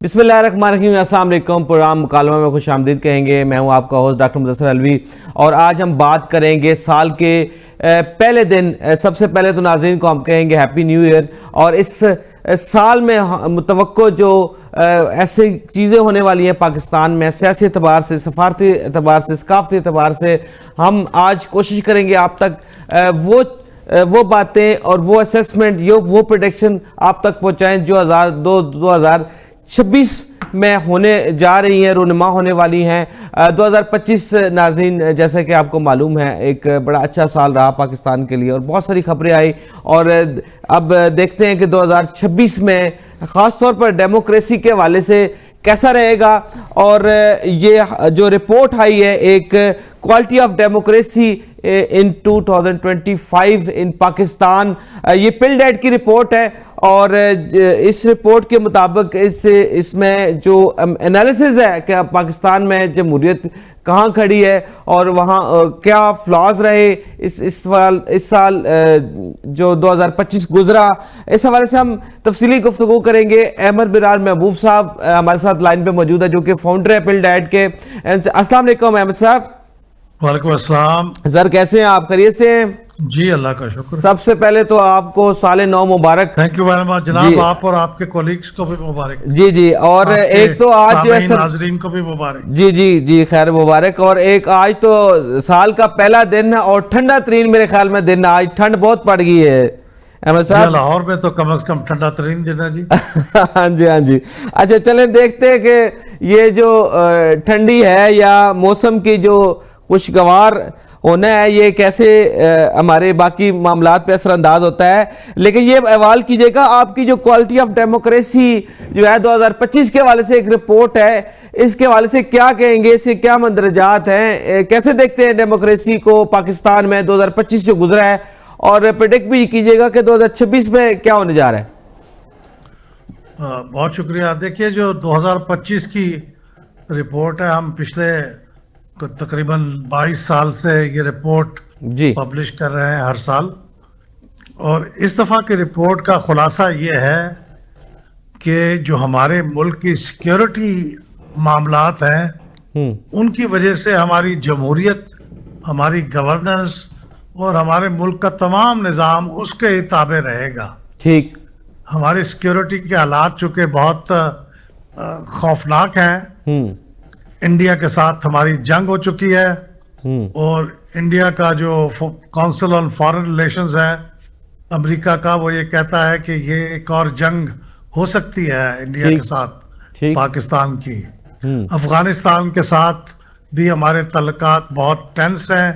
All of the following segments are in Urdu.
بسم اللہ الرحمن الرحیم، السلام علیکم۔ پروگرام مکالمہ میں خوش آمدید کہیں گے۔ میں ہوں آپ کا ہوسٹ ڈاکٹر مدثر الوی، اور آج ہم بات کریں گے سال کے پہلے دن۔ سب سے پہلے تو ناظرین کو ہم کہیں گے ہیپی نیو ایئر، اور اس سال میں متوقع جو ایسی چیزیں ہونے والی ہیں پاکستان میں، سیاسی اعتبار سے، سفارتی اعتبار سے، ثقافتی اعتبار سے، ہم آج کوشش کریں گے آپ تک وہ باتیں اور وہ اسیسمنٹ، وہ پریڈکشن آپ تک پہنچائیں جو 2026 میں ہونے جا رہی ہیں، رونما ہونے والی ہیں۔ 2025 ناظرین جیسے کہ آپ کو معلوم ہے ایک بڑا اچھا سال رہا پاکستان کے لیے، اور بہت ساری خبریں آئی، اور اب دیکھتے ہیں کہ 2026 میں خاص طور پر ڈیموکریسی کے حوالے سے کیسا رہے گا۔ اور یہ جو رپورٹ آئی ہے ایک کوالٹی آف ڈیموکریسی ان 2025 ان پاکستان، یہ پل ڈیٹ کی رپورٹ ہے، اور اس رپورٹ کے مطابق اس میں جو انالیسز ہے کہ پاکستان میں جمہوریت کہاں کھڑی ہے اور وہاں کیا فلاز رہے اس سال جو 2025 گزرا، اس حوالے سے ہم تفصیلی گفتگو کریں گے۔ احمد برار محبوب صاحب ہمارے ساتھ لائن پہ موجود ہے، جو کہ فاؤنڈر ہے پل ڈیٹ کے۔ السلام علیکم احمد صاحب۔ وعلیکم السلام سر، کیسے ہیں آپ؟ خیریت سے ہیں؟ جی، اللہ کا شکر۔ سب سے پہلے تو آپ کو سال نو مبارک۔ تھینک یو ویری مچ جناب، آپ اور آپ کے کولیگز کو بھی مبارک۔ جی، اور ایک تو آج جو ہے ناظرین کو بھی مبارک۔ جی خیر مبارک۔ اور ایک آج تو سال کا پہلا دن ہے اور ٹھنڈا ترین میرے خیال میں دن ہے، آج ٹھنڈ بہت پڑ گئی ہے احمد صاحب۔ لاہور میں تو کم از کم ٹھنڈا ترین دن ہے جی۔ ہاں جی۔ اچھا چلیں دیکھتے ہیں کہ یہ جو ٹھنڈی ہے یا موسم کی جو خوشگوار ہونا ہے، یہ کیسے ہمارے باقی معاملات پہ اثر انداز ہوتا ہے۔ لیکن یہ احوال کیجئے گا، آپ کی جو کوالٹی آف ڈیموکریسی جو ہے 2025 کے حوالے سے ایک رپورٹ ہے، اس کے حوالے سے کیا کہیں گے، اس کے کیا مندرجات ہیں، کیسے دیکھتے ہیں ڈیموکریسی کو پاکستان میں 2025 جو گزرا ہے، اور پریڈکٹ بھی کیجئے گا کہ 2026 میں کیا ہونے جا رہا ہے۔ بہت شکریہ۔ دیکھیے، جو 2025 کی رپورٹ ہے، ہم پچھلے تقریباً 22 سال سے یہ رپورٹ پبلش کر رہے ہیں ہر سال، اور اس دفعہ کی رپورٹ کا خلاصہ یہ ہے کہ جو ہمارے ملک کی سیکیورٹی معاملات ہیں، ان کی وجہ سے ہماری جمہوریت، ہماری گورننس اور ہمارے ملک کا تمام نظام اس کے تابع رہے گا۔ ٹھیک۔ ہماری سیکیورٹی کے حالات چونکہ بہت خوفناک ہیں، انڈیا کے ساتھ ہماری جنگ ہو چکی ہے، اور انڈیا کا جو کونسل آن فارن ریلیشنز ہے امریکہ کا، وہ یہ کہتا ہے کہ یہ ایک اور جنگ ہو سکتی ہے انڈیا کے ساتھ پاکستان کی۔ افغانستان کے ساتھ بھی ہمارے تعلقات بہت ٹینس ہیں،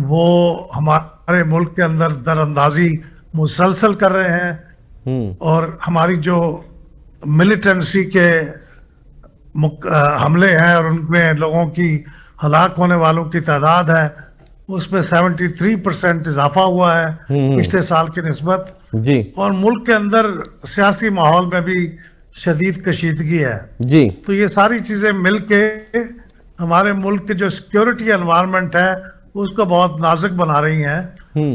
وہ ہمارے ملک کے اندر در اندازی مسلسل کر رہے ہیں، اور ہماری جو ملیٹنسی کے حملے ہیں اور ان میں لوگوں کی ہلاک ہونے والوں کی تعداد ہے، اس میں 73% اضافہ ہوا ہے پچھلے سال کی نسبت، اور ملک کے اندر سیاسی ماحول میں بھی شدید کشیدگی ہے۔ تو یہ ساری چیزیں مل کے ہمارے ملک کے جو سیکیورٹی انوائرمنٹ ہے اس کو بہت نازک بنا رہی ہیں،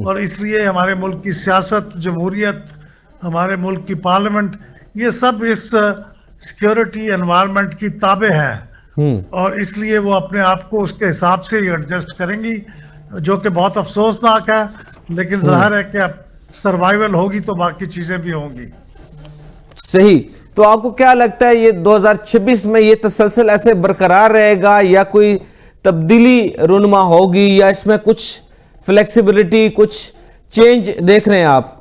اور اس لیے ہمارے ملک کی سیاست، جمہوریت، ہمارے ملک کی پارلیمنٹ، یہ سب اس سیکیورٹی انوائرمنٹ کی تابع ہیں، اور اس لیے وہ اپنے آپ کو اس کے حساب سے ہی ایڈجسٹ کریں گی، جو کہ بہت افسوسناک ہے، لیکن ظاہر ہے کہ اب سروائیول ہوگی تو باقی چیزیں بھی ہوں گی۔ صحیح۔ تو آپ کو کیا لگتا ہے یہ 2026 میں یہ تسلسل ایسے برقرار رہے گا، یا کوئی تبدیلی رونما ہوگی، یا اس میں کچھ فلیکسیبلٹی، کچھ چینج دیکھ رہے ہیں آپ؟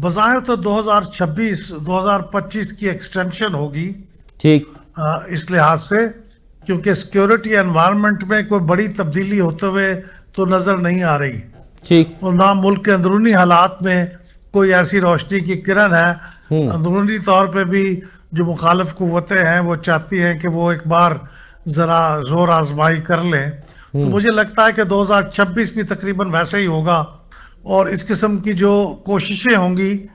بظاہر تو 2025 کی ایکسٹینشن ہوگی، ٹھیک، اس لحاظ سے کیونکہ سیکیورٹی انوائرمنٹ میں کوئی بڑی تبدیلی ہوتے ہوئے تو نظر نہیں آ رہی، ٹھیک، اور نہ ملک کے اندرونی حالات میں کوئی ایسی روشنی کی کرن ہے۔ اندرونی طور پہ بھی جو مخالف قوتیں ہیں وہ چاہتی ہیں کہ وہ ایک بار ذرا زور آزمائی کر لیں، تو مجھے لگتا ہے کہ 2026 بھی تقریباً ویسے ہی ہوگا، اور اس قسم کی جو کوششیں ہوں گی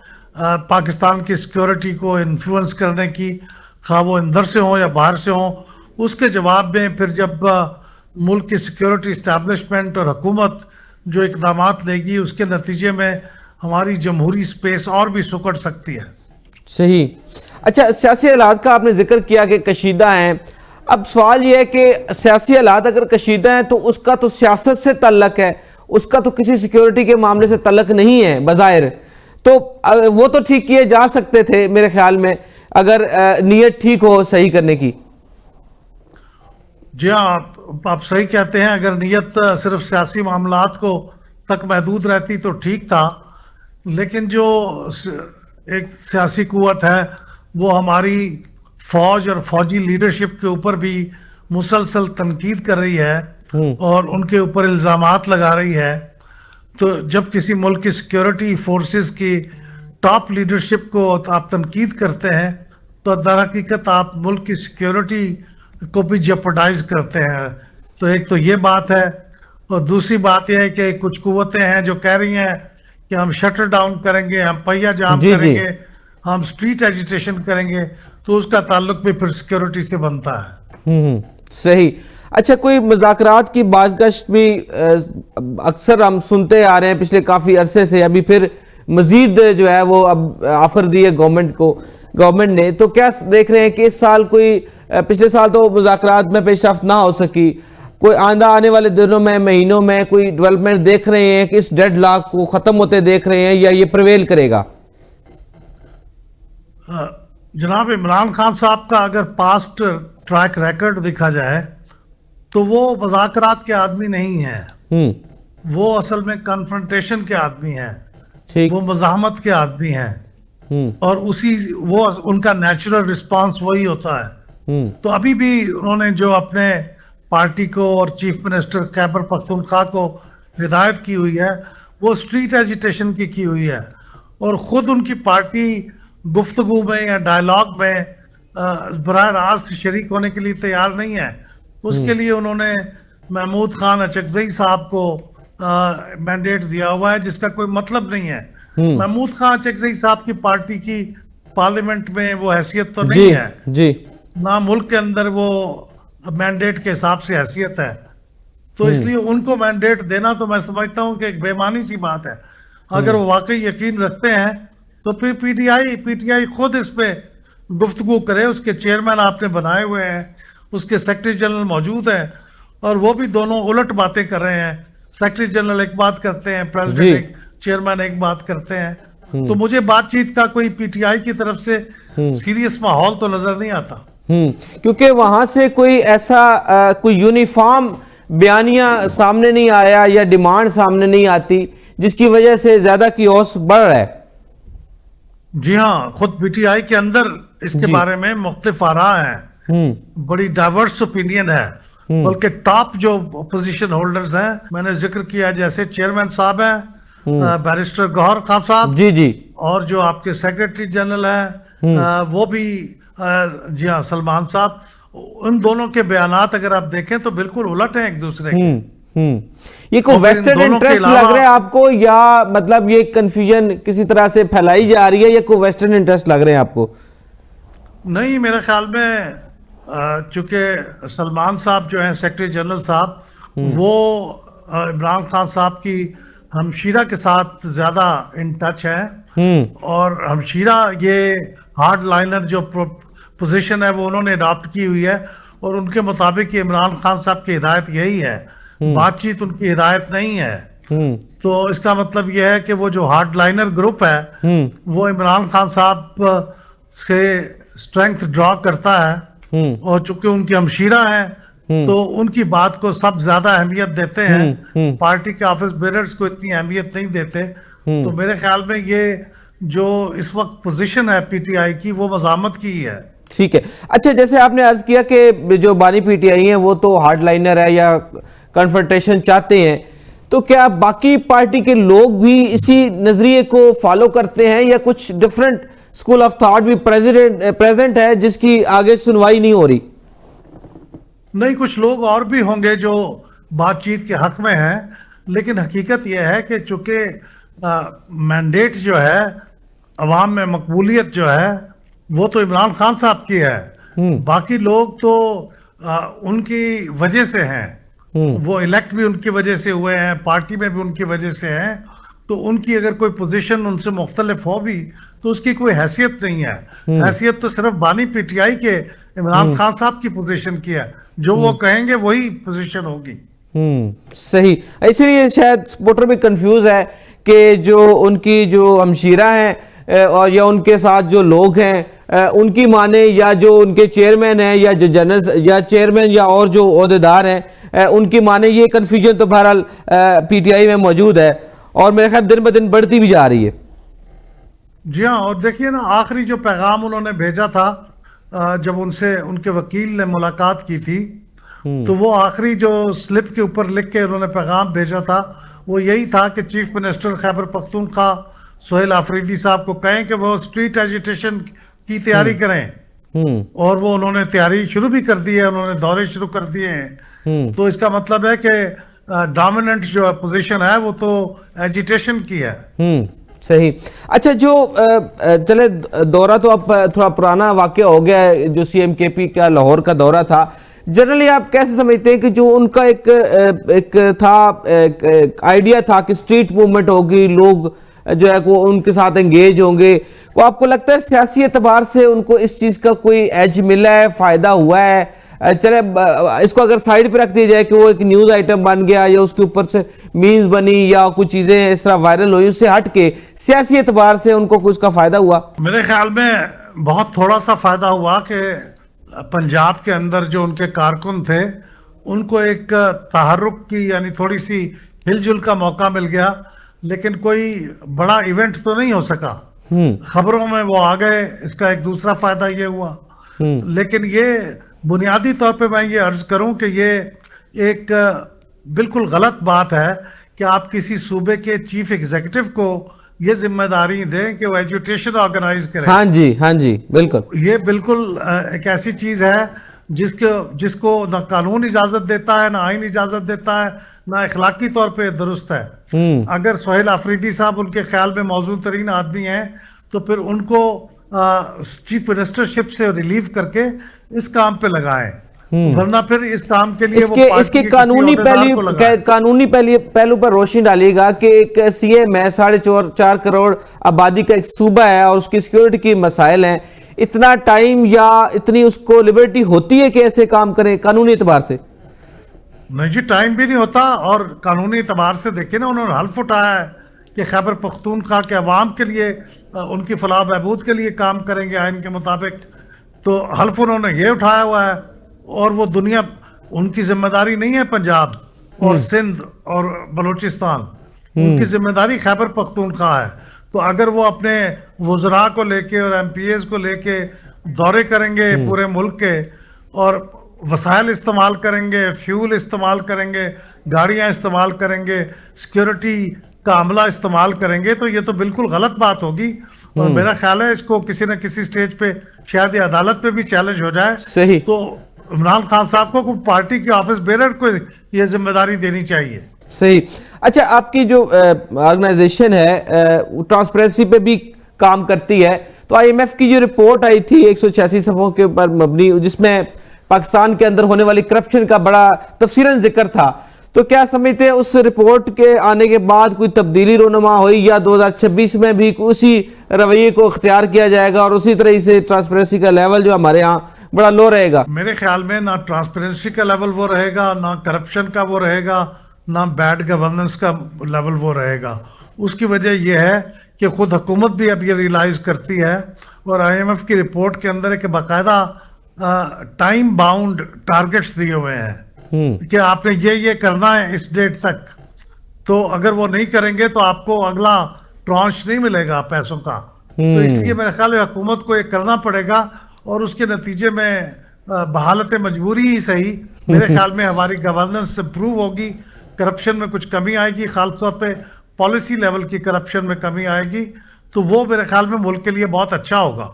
پاکستان کی سیکیورٹی کو انفلوئنس کرنے کی، خواہ وہ اندر سے ہوں یا باہر سے ہوں، اس کے جواب میں پھر جب ملک کی سیکیورٹی اسٹیبلشمنٹ اور حکومت جو اقدامات لے گی، اس کے نتیجے میں ہماری جمہوری سپیس اور بھی سکڑ سکتی ہے۔ صحیح۔ اچھا، سیاسی حالات کا آپ نے ذکر کیا کہ کشیدہ ہیں. اب سوال یہ ہے کہ سیاسی حالات اگر کشیدہ ہیں تو اس کا تو سیاست سے تعلق ہے، اس کا تو کسی سیکیورٹی کے معاملے سے تعلق نہیں ہے بظاہر. تو وہ تو ٹھیک کیے جا سکتے تھے میرے خیال میں اگر نیت ٹھیک ہو صحیح کرنے کی. جی ہاں، آپ صحیح کہتے ہیں. اگر نیت صرف سیاسی معاملات کو تک محدود رہتی تو ٹھیک تھا، لیکن جو ایک سیاسی قوت ہے وہ ہماری فوج اور فوجی لیڈرشپ کے اوپر بھی مسلسل تنقید کر رہی ہے اور ان کے اوپر الزامات لگا رہی ہے. تو جب کسی ملک کی سیکیورٹی فورسز کی ٹاپ لیڈرشپ کو آپ تنقید کرتے ہیں تو در حقیقت آپ ملک کی سیکیورٹی کو بھی جیپرڈائز کرتے ہیں. تو ایک تو یہ بات ہے، اور دوسری بات یہ ہے کہ کچھ قوتیں ہیں جو کہہ رہی ہیں کہ ہم شٹر ڈاؤن کریں گے، ہم پہیہ جام کریں گے، ہم سٹریٹ ایجیٹیشن کریں گے. تو اس کا تعلق بھی پھر سیکیورٹی سے بنتا ہے. صحیح. اچھا، کوئی مذاکرات کی بازگشت بھی اکثر ہم سنتے آ رہے ہیں پچھلے کافی عرصے سے، ابھی پھر مزید جو ہے وہ اب آفر دی ہے گورنمنٹ نے. تو کیا دیکھ رہے ہیں کہ اس سال کوئی، پچھلے سال تو مذاکرات میں پیش رفت نہ ہو سکی، کوئی آنے والے دنوں میں مہینوں میں کوئی ڈیولپمنٹ دیکھ رہے ہیں کہ اس ڈیڈ لاک کو ختم ہوتے دیکھ رہے ہیں یا یہ پریویل کرے گا؟ جناب عمران خان صاحب کا اگر پاسٹ ٹریک ریکارڈ دیکھا جائے تو وہ مذاکرات کے آدمی نہیں ہیں. وہ اصل میں کنفرنٹیشن کے آدمی ہیں، وہ مزاحمت کے آدمی ہیں، اور وہ ان کا نیچرل رسپانس وہی ہوتا ہے. تو ابھی بھی انہوں نے جو اپنے پارٹی کو اور چیف منسٹر خیبر پختونخوا کو ہدایت کی ہوئی ہے وہ سٹریٹ ایجیٹیشن کی ہوئی ہے، اور خود ان کی پارٹی گفتگو میں یا ڈائلاگ میں براہ راست شریک ہونے کے لیے تیار نہیں ہے. اس کے لیے انہوں نے محمود خان اچکزئی صاحب کو مینڈیٹ دیا ہوا ہے، جس کا کوئی مطلب نہیں ہے. محمود خان اچکزئی صاحب کی پارٹی کی پارلیمنٹ میں وہ حیثیت تو نہیں ہے، نہ ملک کے اندر وہ مینڈیٹ کے حساب سے حیثیت ہے. تو اس لیے ان کو مینڈیٹ دینا تو میں سمجھتا ہوں کہ ایک بے معنی سی بات ہے. اگر وہ واقعی یقین رکھتے ہیں تو پھر پی ٹی آئی خود اس پہ گفتگو کرے. اس کے چیئرمین آپ نے بنائے ہوئے ہیں، اس کے سیکرٹری جنرل موجود ہیں، اور وہ بھی دونوں الٹ باتیں کر رہے ہیں. سیکرٹری جنرل ایک بات کرتے ہیں، پریزیڈنٹ چیئرمین ایک بات کرتے ہیں. تو مجھے بات چیت کا کوئی پی ٹی آئی کی طرف سے سیریس ماحول تو نظر نہیں آتا، کیونکہ وہاں سے کوئی ایسا کوئی یونیفارم بیانیہ سامنے نہیں آیا یا ڈیمانڈ سامنے نہیں آتی جس کی وجہ سے زیادہ کیوس بڑھ رہا ہے. جی ہاں، خود پی ٹی آئی کے اندر اس کے بارے میں مختلف آراء ہیں، بڑی ڈائیورس اوپینین ہے. بلکہ ٹاپ جو پوزیشن ہولڈرز ہیں، میں نے ذکر کیا جیسے چیئرمین صاحب ہیں بیرسٹر گوہر خان صاحب، جی اور جو آپ کے سیکرٹری جنرل ہیں وہ بھی جی ہاں سلمان صاحب. ان دونوں کے بیانات اگر آپ دیکھیں تو بالکل الٹ ہیں ایک دوسرے کے. یہ کوئی ویسٹرن انٹرسٹ لگ رہا ہے آپ کو، یا مطلب یہ کنفیوژن کسی طرح سے پھیلائی جا رہی ہے، یا کوئی ویسٹرن انٹرسٹ لگ رہے ہیں آپ کو؟ نہیں، میرے خیال میں چونکہ سلمان صاحب جو ہیں سیکرٹری جنرل صاحب، وہ عمران خان صاحب کی ہمشیرہ کے ساتھ زیادہ ان ٹچ ہیں، اور ہمشیرہ یہ ہارڈ لائنر جو پوزیشن ہے وہ انہوں نے اڈاپٹ کی ہوئی ہے، اور ان کے مطابق عمران خان صاحب کی ہدایت یہی ہے، بات چیت ان کی ہدایت نہیں ہے. تو اس کا مطلب یہ ہے کہ وہ جو ہارڈ لائنر گروپ ہے وہ عمران خان صاحب سے اسٹرینتھ ڈرا کرتا ہے، اور چونکہ ان کی ہمشیرہ ہیں تو ان کی بات کو سب زیادہ اہمیت دیتے ہیں، پارٹی کے آفس بیررز کو اتنی اہمیت نہیں دیتے. تو میرے خیال میں یہ جو اس وقت پوزیشن ہے پی ٹی آئی کی وہ مزاحمت کی ہے. ٹھیک ہے. اچھا، جیسے آپ نے عرض کیا کہ جو بانی پی ٹی آئی ہیں وہ تو ہارڈ لائنر ہے یا کنفرنٹیشن چاہتے ہیں، تو کیا باقی پارٹی کے لوگ بھی اسی نظریے کو فالو کرتے ہیں، یا کچھ ڈیفرنٹ اسکول آف تھاٹ بھی پریزنٹ ہے جس کی آگے سنوائی نہیں ہو رہی؟ نہیں، کچھ لوگ اور بھی ہوں گے جو بات چیت کے حق میں ہیں، لیکن حقیقت یہ ہے کہ چونکہ مینڈیٹ جو ہے، عوام میں مقبولیت جو ہے وہ تو عمران خان صاحب کی ہے، باقی لوگ تو ان کی وجہ سے ہیں، وہ الیکٹ بھی ان کی وجہ سے ہوئے ہیں، پارٹی میں بھی ان کی وجہ سے ہیں. تو ان کی اگر کوئی پوزیشن ان سے مختلف ہو بھی تو اس کی کوئی حیثیت نہیں ہے. حیثیت تو صرف بانی پی ٹی آئی کے عمران خان صاحب کی پوزیشن کی ہے, جو وہ کہیں گے وہی پوزیشن ہوگی. صحیح, اسی لیے شاید سپورٹر بھی کنفیوز ہے کہ جو ان کی جو ہمشیرہ ہیں اور یا ان کے ساتھ جو لوگ ہیں ان کی مانے, یا جو ان کے چیئرمین ہیں یا جو جنرل یا چیئرمین یا اور جو عہدیدار ہیں ان کی مانے. یہ کنفیوژن تو بہرحال پی ٹی آئی میں موجود ہے اور میرے خیال دن بدن بڑھتی بھی جا رہی ہے. جی ہاں, اور دیکھیے نا آخری جو پیغام انہوں نے بھیجا تھا جب ان سے ان کے وکیل نے ملاقات کی تھی, تو وہ آخری جو سلپ کے اوپر لکھ کے انہوں نے پیغام بھیجا تھا وہ یہی تھا کہ چیف منسٹر خیبر پختونخوا سہیل آفریدی صاحب کو کہیں کہ وہ اسٹریٹ ایجیٹیشن کی تیاری کریں, اور وہ انہوں نے تیاری شروع بھی کر دی ہے, انہوں نے دورے شروع کر دیے ہیں. تو اس کا مطلب ہے کہ ڈومیننٹ جو پوزیشن ہے وہ تو ایجیٹیشن کی ہے. صحیح. اچھا, جو چلے دورہ تو اب تھوڑا پرانا واقعہ ہو گیا ہے, جو سی ایم کے پی کا لاہور کا دورہ تھا. جنرلی آپ کیسے سمجھتے ہیں کہ جو ان کا ایک تھا آئیڈیا تھا کہ اسٹریٹ موومنٹ ہوگی, لوگ جو ہے وہ ان کے ساتھ انگیج ہوں گے, وہ آپ کو لگتا ہے سیاسی اعتبار سے ان کو اس چیز کا کوئی ایج ملا ہے, فائدہ ہوا ہے؟ چلے اس کو اگر سائیڈ پہ رکھ دیا جائے کہ وہ ایک نیوز آئٹم بن گیا یا اس کے اوپر سے مینز بنی یا کچھ چیزیں اس طرح وائرل ہوئی, اس سے ہٹ کے سیاسی اعتبار سے ان کو کچھ کا فائدہ ہوا؟ میرے خیال میں بہت تھوڑا سا فائدہ ہوا کہ پنجاب کے اندر جو ان کے کارکن تھے ان کو ایک تحرک کی یعنی تھوڑی سی ہل جل کا موقع مل گیا, لیکن کوئی بڑا ایونٹ تو نہیں ہو سکا. خبروں میں وہ آ گئے, اس کا ایک دوسرا فائدہ یہ ہوا. لیکن یہ بنیادی طور پہ میں یہ عرض کروں کہ یہ ایک بالکل غلط بات ہے کہ آپ کسی صوبے کے چیف ایگزیکٹو کو یہ ذمہ داری دیں کہ وہ ایجوٹیشن آرگنائز کریں. ہاں جی بالکل. یہ بالکل ایک ایسی چیز ہے جس کو نہ قانون اجازت دیتا ہے, نہ آئین اجازت دیتا ہے, نہ اخلاقی طور پہ درست ہے. اگر سہیل آفریدی صاحب ان کے خیال میں موزوں ترین آدمی ہیں تو پھر ان کو چیف منسٹرشپ سے ریلیو کر کے اس کام پہ لگائیں, ورنہ پھر اس کام کے لیے اس کے قانونی پہلو پر روشنی ڈالیے گا کہ ایک سی ایم ہے, 4.5 کروڑ آبادی کا ایک صوبہ ہے اور اس کی سیکیورٹی کی مسائل ہیں, اتنا ٹائم یا اتنی اس کو لبرٹی ہوتی ہے کہ ایسے کام کریں قانونی اعتبار سے؟ نہیں جی, ٹائم بھی نہیں ہوتا, اور قانونی اعتبار سے دیکھیں نا انہوں نے حلف اٹھایا ہے کہ خیبر پختونخوا کے عوام کے لیے ان کی فلاح بہبود کے لیے کام کریں گے آئین کے مطابق. تو حلف انہوں نے یہ اٹھایا ہوا ہے, اور وہ دنیا ان کی ذمہ داری نہیں ہے پنجاب اور سندھ اور بلوچستان, ان کی ذمہ داری خیبر پختونخوا ہے. تو اگر وہ اپنے وزراء کو لے کے اور ایم پی ایز کو لے کے دورے کریں گے پورے ملک کے, اور وسائل استعمال کریں گے, فیول استعمال کریں گے, گاڑیاں استعمال کریں گے, سیکیورٹی کا عملہ استعمال کریں گے, تو یہ تو بالکل غلط بات ہوگی. اور میرا خیال ہے اس کو کسی نہ کسی سٹیج پہ شاید یہ عدالت پہ بھی چیلنج ہو جائے. صحیح. تو عمران خان صاحب کو پارٹی کے آفس بیرر کو یہ ذمہ داری دینی چاہیے. صحیح. اچھا, آپ کی جو آرگنائزیشن ہے ٹرانسپیرنسی پہ بھی کام کرتی ہے, تو آئی ایم ایف کی جو رپورٹ آئی تھی 186 صفحوں کے اوپر مبنی, جس میں پاکستان کے اندر ہونے والی کرپشن کا بڑا تفصیلاً ذکر تھا, تو کیا سمجھتے ہیں اس رپورٹ کے آنے کے بعد کوئی تبدیلی رونما ہوئی یا 2026 میں بھی اسی رویے کو اختیار کیا جائے گا اور اسی طرح سے ٹرانسپیرنسی کا لیول جو ہمارے ہاں بڑا لو رہے گا؟ میرے خیال میں نہ ٹرانسپیرنسی کا لیول وہ رہے گا, نہ کرپشن کا وہ رہے گا, نہ بیڈ گورننس کا لیول وہ رہے گا. اس کی وجہ یہ ہے کہ خود حکومت بھی اب یہ ریلائز کرتی ہے, اور آئی ایم ایف کی رپورٹ کے اندر ایک باقاعدہ ٹائم باؤنڈ ٹارگٹس دیے ہوئے ہیں کہ آپ نے یہ کرنا ہے اس ڈیٹ تک. تو اگر وہ نہیں کریں گے تو آپ کو اگلا ٹرانش نہیں ملے گا پیسوں کا. تو اس لیے میرے خیال ہے حکومت کو یہ کرنا پڑے گا, اور اس کے نتیجے میں بحالت مجبوری ہی صحیح میرے خیال میں ہماری گورننس امپروو ہوگی, کرپشن میں کچھ کمی آئے گی, خاص طور پہ پالیسی لیول کی کرپشن میں کمی آئے گی, تو وہ میرے خیال میں ملک کے لیے بہت اچھا ہوگا.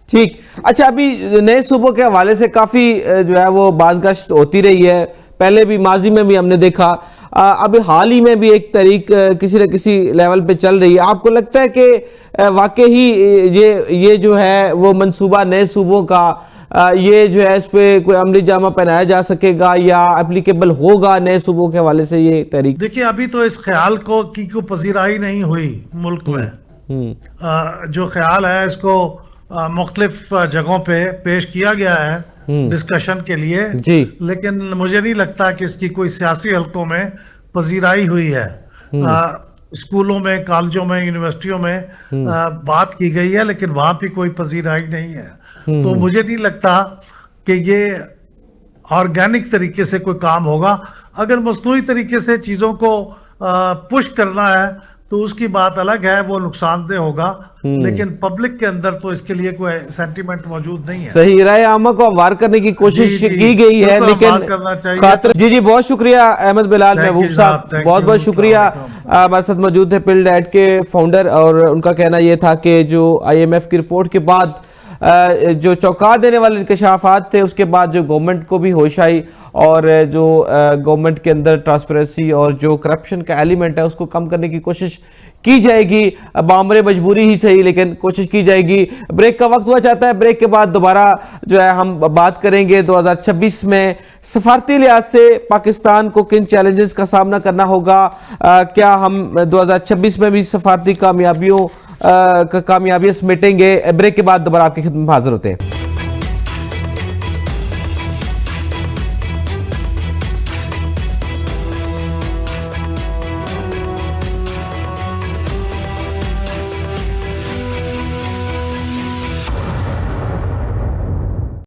ٹھیک. اچھا, ابھی نئے صوبوں کے حوالے سے کافی جو ہے وہ بازگشت ہوتی رہی ہے, پہلے بھی ماضی میں بھی ہم نے دیکھا, اب حال ہی میں بھی ایک تحریک کسی نہ کسی لیول پہ چل رہی ہے. آپ کو لگتا ہے کہ واقعی یہ جو ہے وہ منصوبہ نئے صوبوں کا یہ جو ہے اس پہ کوئی عملی جامہ پہنایا جا سکے گا یا اپلیکیبل ہوگا نئے صوبوں کے حوالے سے یہ تحریک؟ دیکھیں, ابھی تو اس خیال کی پذیرائی نہیں ہوئی ملک میں, جو خیال ہے اس کو مختلف جگہوں پہ پیش کیا گیا ہے ڈسکشن کے لیے، لیکن مجھے نہیں لگتا کہ اس کی کوئی سیاسی حلقوں میں پذیرائی ہوئی ہے۔ اسکولوں میں، کالجوں میں، یونیورسٹیوں میں بات کی گئی ہے، لیکن وہاں بھی کوئی پذیرائی نہیں ہے۔ تو مجھے نہیں لگتا کہ یہ آرگینک طریقے سے کوئی کام ہوگا۔ اگر مصنوعی طریقے سے چیزوں کو پش کرنا ہے تو اس کی بات الگ ہے، وہ نقصان دہ ہوگا، لیکن پبلک کے اندر تو اس کے لیے کوئی سینٹیمنٹ موجود نہیں ہے۔ صحیح، رائے عامہ کو وار کرنے کی کوشش کی گئی ہے، لیکن جی بہت شکریہ احمد بلال محبوب صاحب، بہت بہت شکریہ۔ ہمارے ساتھ موجود تھے پل ڈیٹ کے فاؤنڈر، اور ان کا کہنا یہ تھا کہ جو IMF کی رپورٹ کے بعد جو چونکا دینے والے انکشافات تھے، اس کے بعد جو گورنمنٹ کو بھی ہوش آئی، اور جو گورنمنٹ کے اندر ٹرانسپیرنسی اور جو کرپشن کا ایلیمنٹ ہے اس کو کم کرنے کی کوشش کی جائے گی، بامر مجبوری ہی صحیح لیکن کوشش کی جائے گی۔ بریک کا وقت ہوا چاہتا ہے، بریک کے بعد دوبارہ جو ہے ہم بات کریں گے 2026 میں سفارتی لحاظ سے پاکستان کو کن چیلنجز کا سامنا کرنا ہوگا، کیا ہم 2026 میں بھی سفارتی کامیابیاں سمیٹیں گے۔ بریک کے بعد دوبارہ آپ کی خدمت میں حاضر ہوتے ہیں۔